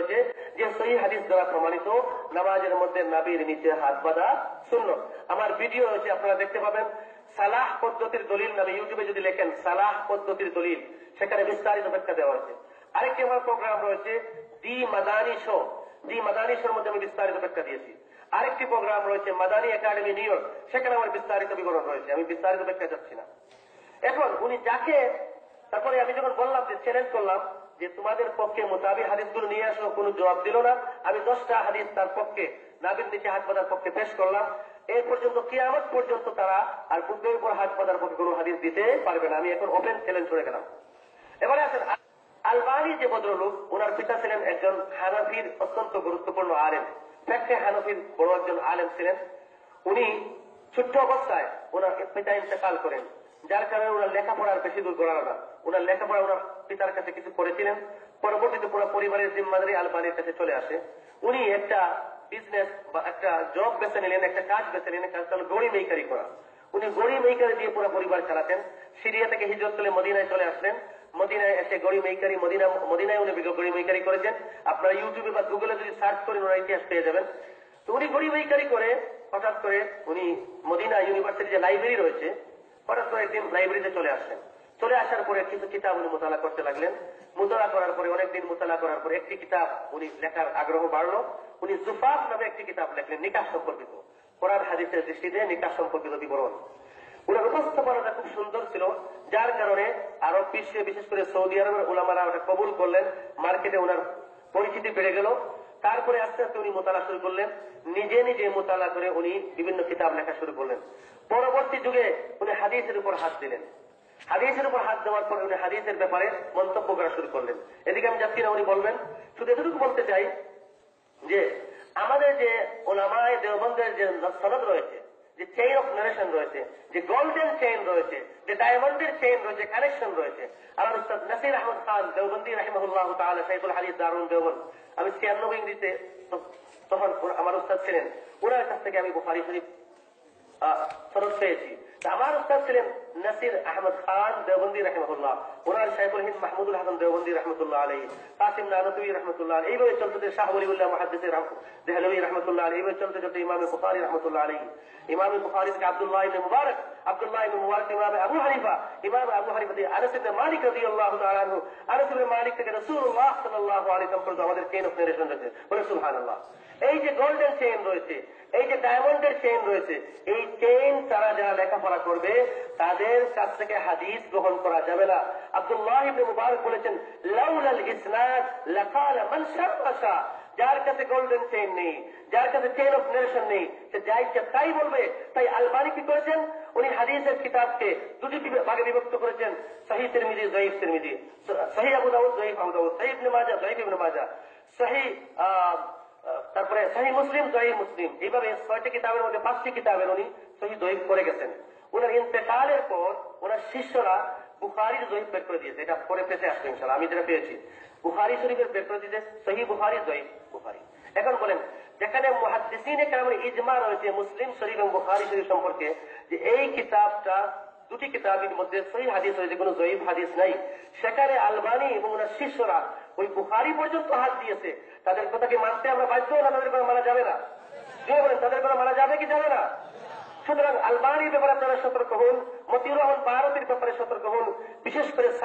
রয়েছে যে সহিহ হাদিস দ্বারা প্রমাণিত নামাজের মধ্যে নাভির নিচে হাত বাঁধা সুন্নাত। আমার ভিডিও রয়েছে, আপনারা দেখতে পাবেন। সালাহ পদ্ধতির দলিল নামে ইউটিউবে যদি লেখেন সালাহ পদ্ধতির দলিল, সেখানে বিস্তারিত ব্যাখ্যা দেওয়া হয়েছে। আরেকটি আমার প্রোগ্রাম রয়েছে দি মাদানী শো, দি মাদানী শোর মধ্যে আমি বিস্তারিত ব্যাখ্যা দিয়েছি। আরেকটি প্রোগ্রাম রয়েছে মাদানী একাডেমি নিউ ইয়র্ক, সেখানে আমার বিস্তারিত বিবরণ রয়েছে, আমি বিস্তারিত ব্যাখ্যা যাচ্ছি না। এখন উনি যাকে, তারপরে আমি যখন বললাম যে চ্যালেঞ্জ করলাম যে তোমাদের পক্ষে মোতাবি হাদিসগুলো নিয়ে আসো, কোনো জবাব দিল না। আমি 10টা হাদিস তার পক্ষে নাভির নিচে হাত বাঁধার পক্ষে পেশ করলাম। এর পর্যন্ত কিয়ামত পর্যন্ত তারা আর বুকের উপর হাত বাঁধার পক্ষে কোনো হাদিস দিতে পারবে না। আমি এখন ওপেন চ্যালেঞ্জ করে গেলাম। এবারে আসেন আলবানী যে ভদ্রলোক, ওনার পিতা ছিলেন একজন হানাফির অত্যন্ত গুরুত্বপূর্ণ আলেম, ফেকহে হানাফির বড় একজন আলেম ছিলেন। উনি ছোট্ট অবস্থায় ওনার পিতা ইন্তেকাল করেন, যার কারণে ওনার লেখাপড়ার বেশি দূর গড়ালো না। ওনার লেখাপড়া ওনার পিতার কাছে কিছু করেছিলেন, পরবর্তীতে পুরো পরিবারের জিম্মাদারি আলবানীর কাছে চলে আসে। উনি একটা বিজনেস বা একটা জব বেছে নিলেন, একটা কাজ বেছে নিলেন, কাজটা হলো গড়ি মেকারি করা। উনি গড়ি মেকারি দিয়ে পুরো পরিবার চালাতেন। সিরিয়া থেকে হিজরত করে মদিনায় চলে আসলেন। মদিনায় এসে গড়ি মেকারি, মদিনায় উনি গড়ি মেকারি করেছেন। আপনারা ইউটিউবে বা গুগলে যদি সার্চ করেন ওনার ইতিহাস পেয়ে যাবেন। তো উনি গড়ি মেকারি করে হঠাৎ করে উনি মদিনা ইউনিভার্সিটি যে লাইব্রেরি রয়েছে, হঠাৎ করে একদিন লাইব্রেরিতে চলে আসলেন। চলে আসার পরে কিছু কিতাব উনি মোতালা করতে লাগলেন। মোতালা করার পরে অনেকদিন মোতালা করার পরে একটি কিতাব উনি লেখার আগ্রহ বাড়লো। উনি জুফাফ নামে একটি কিতাব লেখলেন, নিকাহ সম্পর্কিত, কোরআন হাদিসের দৃষ্টিতে নিকাহ সম্পর্কিত বিবরণ। ওনার উপস্থাপনাটা খুব সুন্দর ছিল, যার কারণে আরব বিশ্বে বিশেষ করে সৌদি আরবের উলামারা ওটা কবুল করলেন। মার্কেটে ওনার পরিচিতি বেড়ে গেল। তারপরে আস্তে আস্তে উনি মোতালা শুরু করলেন, নিজে নিজে মোতালা করে উনি বিভিন্ন কিতাব লেখা শুরু করলেন। পরবর্তী যুগে উনি হাদিসের উপর হাত দিলেন। হাদিসের উপর হাত দেওয়ার পরে উনি হাদিসের ব্যাপারে মন্তব্য করা শুরু করলেন। এদিকে আমি যাচ্ছি না, উনি বলবেন। শুধু এতটুকু বলতে চাই যে আমাদের যে ওলামায়ে দেওবন্দের যে সনদ রয়েছে, যে চেইন অফ নারেশন রয়েছে, যে গোল্ডেন চেইন রয়েছে, যে ডায়মন্ডের চেইন রয়েছে, কানেকশন রয়েছে, আমার উস্তাদ নাসির আহমদ খান দেওবন্দি রাহিমাহুল্লাহ তাআলা শাইখুল হাদিস দারুল দেওবন্দ, আমি 96 ইংরেজিতে তখন আমার উস্তাদ ছিলেন, ওনার কাছ থেকে আমি বুখারী শরীফ সনদ পেয়েছি। আমার উস্তাদ ছিলেন নাসির আহমদ খান দেওবন্দি রাহিমাহুল্লাহ, ওনার শাইখুল হিন্দ মাহমুদুল হাসান দেওবন্দি রহমতুল্লাহ আলাইহি, কাসিম নানতুই রহমতুল্লাহ আলাইহি, এইভাবে চলতে শাহ ওলিউল্লাহ মুহাদ্দিস দেহলভী রহমতুল্লাহ আলাইহি, এইভাবে চলতে চলতে ইমাম বুখারী রহমতুল্লাহ আলাইহি, ইমাম বুখারী থেকে আব্দুল্লাহ ইবনে মুবারক, আব্দুল্লাহ ইবনে মুবারক ইমাম আবু হানিফা, ইমাম আবু হানিফা থেকে আনাস ইবনে মালিক রাদিয়াল্লাহু তাআলা আনহু, আনাস ইবনে মালিক থেকে রাসূলুল্লাহ সাল্লাল্লাহু আলাইহি ওয়াসাল্লাম পর্যন্ত আমাদের চেইন অফ নারেশন রয়েছে। বলে সুবহানাল্লাহ। এই যে গোল্ডেন চেইন রয়েছে, এই যে ডায়মন্ডের চেইন রয়েছে, এই চেইন তারা যারা লেখাপড়া করবে তাদের কাছ থেকে হাদিস গ্রহণ করা যাবে না। আব্দুল্লাহ ইবনে মুবারক বলেছেন, লাউলাল ইসনাদ লাকালা মান শাররাশা, যার কাছে গোল্ডেন চেইন নেই, যার কাছে চেইন অফ নারেশন নেই, সে যা ইচ্ছা তাই বলবে। তাই আলবানী কি করেছেন, উনি হাদিসের কিতাবকে দুটি ভাগে বিভক্ত করেছেন, সহিহ তিরমিজি, জয়ীফ তিরমিজি, সহিহ আবু দাউদ, জয়ীফ আবু দাউদ, সহিহ ইবনে মাজাহ, জয়ীফ ইবনে মাজাহ, সহিহ তারপরে সহিহ মুসলিম, জয়ীফ মুসলিম। এইভাবে 6টি কিতাবের মধ্যে 5টি কিতাবের উনি সহিহ জয়ীফ করে গেছেন। ওনার ইন্তেকালের পর ওনার শিষ্যরা বুখারীর জয়ীফ বের করে দিয়েছে। এটা পরে পেতে আসবে ইনশাআল্লাহ, আমি যেটা পেয়েছি বুখারী শরীফের বের করে দিয়েছে, সহিহ বুখারী, জয়ীফ বুখারী। এখন বলেন, যেখানে মুহাদ্দিসিনে কেরামের ইজমা রয়েছে মুসলিম শরীফ এবং বুখারী শরীফ সম্পর্কে, যে এই কিতাবটা দুটি কিতাবের মধ্যে সহিহ হাদিস রয়েছে, কোনো জয়ীফ হাদিস নাই, সেখানে আলবানী এবং ওনার শিষ্যরা ওই বুখারী পর্যন্ত হাত দিয়েছে। তাদের কথাকে মানতে আমরা বাধ্য না, তাদের কথা মানা যাবে না। যে বলেন তাদের কথা মানা যাবে কি যাবে না? সুতরাং আলবানীর ব্যাপারে আপনারা সতর্ক হন, মতিউর রহমান বারতির ব্যাপারে সতর্ক হন, বিশেষ করে